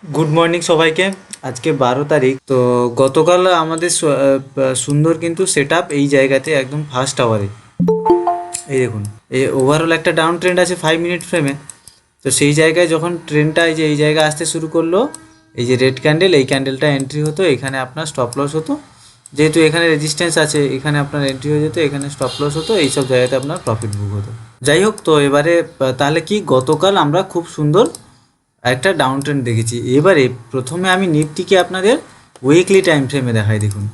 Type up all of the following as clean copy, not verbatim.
Good morning সবাইকে। আজকে 12 তারিখ। তো গতকাল আমাদের সুন্দর কিন্তু সেট আপ এই জায়গাতে একদম ফার্স্ট আওয়ারে। এই দেখুন, এই ওভারঅল একটা ডাউন ট্রেন্ড আছে 5 মিনিট ফ্রেমে। তো সেই জায়গায় যখন ট্রেনটা এই জায়গায় আসতে শুরু করলো, এই যে রেড ক্যান্ডেল, এই ক্যান্ডেলটা এন্ট্রি হতো, এখানে আপনার স্টপ লস হতো। যেহেতু এখানে রেজিস্ট্যান্স আছে, এখানে আপনার এন্ট্রি হয়ে যেত, এখানে স্টপ লস হতো, এইসব জায়গাতে আপনার প্রফিট বুক হতো। যাই হোক, তো এবারে তাহলে কি গতকাল আমরা খুব সুন্দর একটা ডাউন ট্রেন্ড দেখেছি। এবারে প্রথমে আমি নিফটিকে আপনাদের উইকলি টাইম ফ্রেমে দেখাই। দেখুন,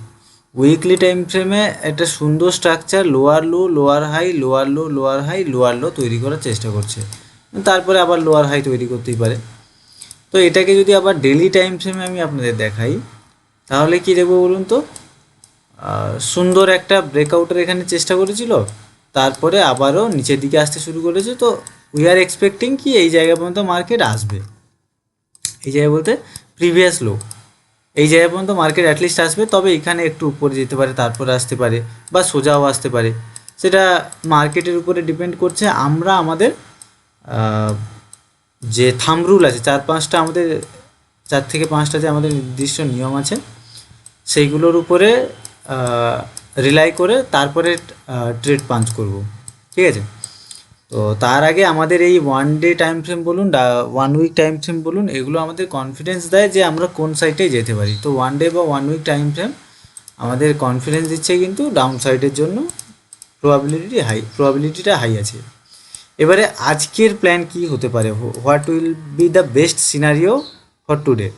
উইকলি টাইম ফ্রেমে একটা সুন্দর structure lower low, lower high, lower low, lower high, lower low তৈরি করার চেষ্টা করছে। তারপরে আবার লোয়ার হাই তৈরি করতেই পারে। তো এটাকে যদি আবার ডেলি টাইম ফ্রেমে আমি আপনাদের দেখাই, তাহলে কি দেখবো বলুন তো? সুন্দর একটা ব্রেকআউটের এখানে চেষ্টা করেছিল, তারপরে আবারও নিচের দিকে আসতে শুরু করেছে। তো উই আর এক্সপেক্টিং কি এই জায়গা পর্যন্ত মার্কেট আসবে। এই জায়গা বলতে প্রিভিয়াস লো, এই জায়গা পর্যন্ত মার্কেট অ্যাটলিস্ট আসবে। তবে এখানে একটু উপরে যেতে পারে, তারপরে আসতে পারে, বা সোজাও আসতে পারে। সেটা মার্কেটের উপরে ডিপেন্ড করছে। আমরা আমাদের যে থাম্ব রুল আছে, 4-5টা আমাদের, 4 থেকে 5টা যে আমাদের নির্দিষ্ট নিয়ম আছে, সেইগুলোর উপরে রিলাই করে তারপরে ট্রেড পাঞ্চ করব। ঠিক আছে? তো তার আগে আমাদের এই 1 ডে টাইম ফ্রেম বলুন, 1 উইক টাইম ফ্রেম বলুন, এগুলো আমাদের কনফিডেন্স দেয় যে আমরা কোন সাইডে যেতে পারি। তো 1 ডে বা 1 উইক টাইম ফ্রেম আমাদের কনফিডেন্স দিচ্ছে কিন্তু ডাউন সাইডের জন্য প্রবাবিলিটিটা হাই আছে। এবারে আজকের প্ল্যান কি হতে পারে? What will be the best scenario for today?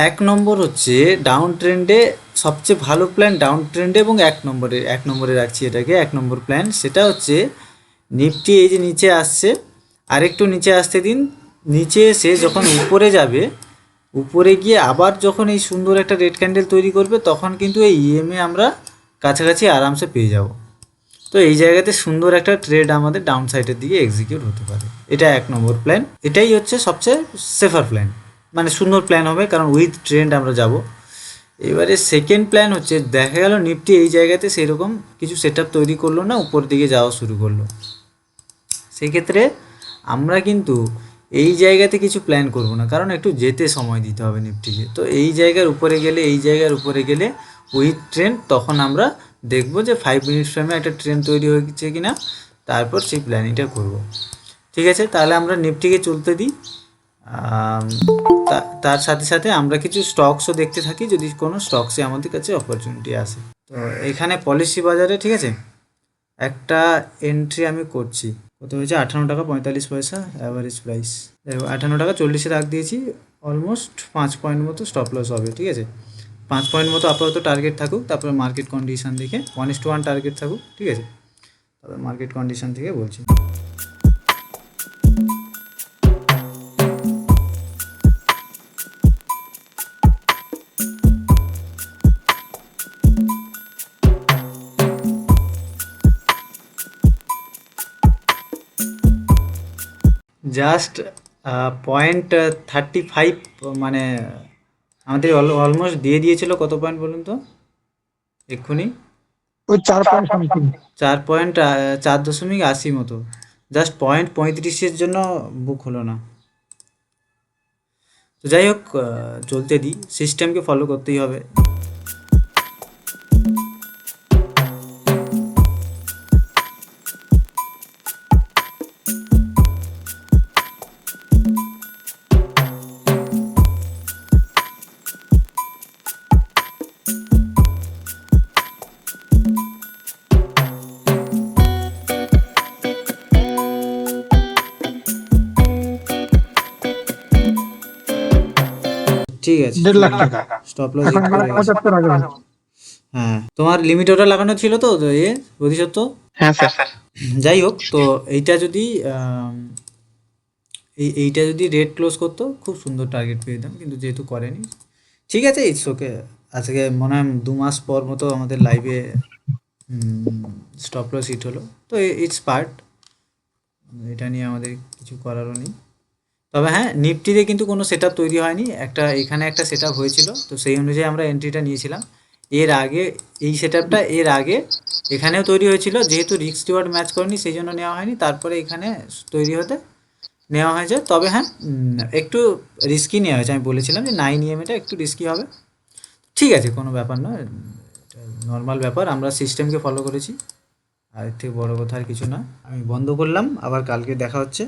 1 নম্বর হচ্ছে ডাউন ট্রেন্ডে সবচেয়ে ভালো প্ল্যান, ডাউন ট্রেন্ডে এবং 1 নম্বরে রাখছি এটাকে 1 নম্বর প্ল্যান। সেটা হচ্ছে নিফটি এই যে নিচে আসছে, আরেকটু নিচে আসতে দিন। নিচে এসে যখন উপরে যাবে, উপরে গিয়ে আবার যখন এই সুন্দর একটা রেড ক্যান্ডেল তৈরি করবে, তখন কিন্তু এই ইএমএ আমরা কাছাকাছি আরামসে পেয়ে যাব। তো এই জায়গাতে সুন্দর একটা ট্রেড আমাদের ডাউন সাইডের দিকে এক্সিকিউট হতে পারে। এটা 1 নম্বর প্ল্যান। এটাই হচ্ছে সবচেয়ে সেফার প্ল্যান, মানে সুন্দর প্ল্যান হবে, কারণ উইথ ট্রেন্ড আমরা যাব। এবারে সেকেন্ড প্ল্যান হচ্ছে, দেখা গেল নিফটি এই জায়গাতে সেরকম কিছু সেট আপ তৈরি করলো না, উপর দিকে যাওয়া শুরু করলো। সেক্ষেত্রে আমরা কিন্তু এই জায়গাতে কিছু প্ল্যান করব না, কারণ একটু যেতে সময় দিতে হবে নিফটিকে। তো এই জায়গার উপরে গেলে, এই জায়গার উপরে গেলে উইথ ট্রেন্ড, তখন আমরা দেখব যে 5 মিনিট ফ্রেমে একটা ট্রেন্ড তৈরি হয়েছে কি না, তারপর সেই প্ল্যানিংটা করব। ঠিক আছে? তাহলে আমরা নিফটিকে চলতে দিই। তার সাথে সাথে আমরা কিছু স্টকসও দেখতে থাকি, যদি কোনো স্টকসে আমাদের কাছে অপরচুনিটি আসে। তো এখানে পলিসি বাজারে, ঠিক আছে, একটা এন্ট্রি আমি করছি। কত হয়েছে? 58 টাকা 45 পয়সা অ্যাভারেজ প্রাইস। 58 টাকা 40-এ রাখ দিয়েছি। অলমোস্ট 5 পয়েন্ট মতো স্টপ লস হবে। ঠিক আছে? 5 পয়েন্ট মতো আপাতত টার্গেট থাকুক, তারপরে মার্কেট কন্ডিশান দেখে 1:1 টার্গেট থাকুক। ঠিক আছে? তারপরে মার্কেট কন্ডিশান থেকে বলছি। জাস্ট 0.35, মানে আমাদের অলমোস্ট দিয়ে দিয়েছিল। কত পয়েন্ট বলুন তো এক্ষুনি? ওই 4 পয়েন্ট সামথিং। 4.80 মতো। জাস্ট 0.35-এর জন্য বুক হলো না। তো যাই হোক, চলতে দিই, সিস্টেমকে ফলো করতেই হবে। ঠিক আছে, 1.5 লাখ টাকা স্টপ লস এখন হিট করে গেছে। 1.75 আগে হচ্ছে। হ্যাঁ, তোমার লিমিট অর্ডার লাগানো ছিল তো, এ প্রতিশত তো? হ্যাঁ স্যার। যাই হোক, তো এইটা যদি এইটা যদি রেড ক্লোজ করতো, খুব সুন্দর টার্গেট পেয়ে যেতাম, কিন্তু যেহেতু করেনি, ঠিক আছে, ইটস ওকে। আজকে মনে হয় 2 মাস পর মতো আমাদের লাইভে স্টপ লস হিট হলো। তো ইটস পার্ট, এটা নিয়ে আমাদের কিছু করারও নেই। তবে হ্যাঁ, নিফটিতে কিন্তু কোনো সেট আপ তৈরি হয়নি। এখানে একটা সেট আপ হয়েছিল, তো সেই অনুযায়ী আমরা এন্ট্রিটা নিয়েছিলাম। এর আগে এই সেট আপটা এর আগে এখানেও তৈরি হয়েছিল, যেহেতু রিস্ক রিওয়ার্ড ম্যাচ করেনি সেই জন্য নেওয়া হয়নি। তারপরে এখানে তৈরি হতে নেওয়া হয়েছে, তবে হ্যাঁ একটু রিস্কি নেওয়া হয়েছে। আমি বলেছিলাম যে 9 ইএমএটা একটু রিস্কি হবে, ঠিক আছে কোনো ব্যাপার নয়, নর্মাল ব্যাপার, আমরা সিস্টেমকে ফলো করেছি, আর এর থেকে বড় কথা আর কিছু না। আমি বন্ধ করলাম, আবার কালকে দেখা হচ্ছে।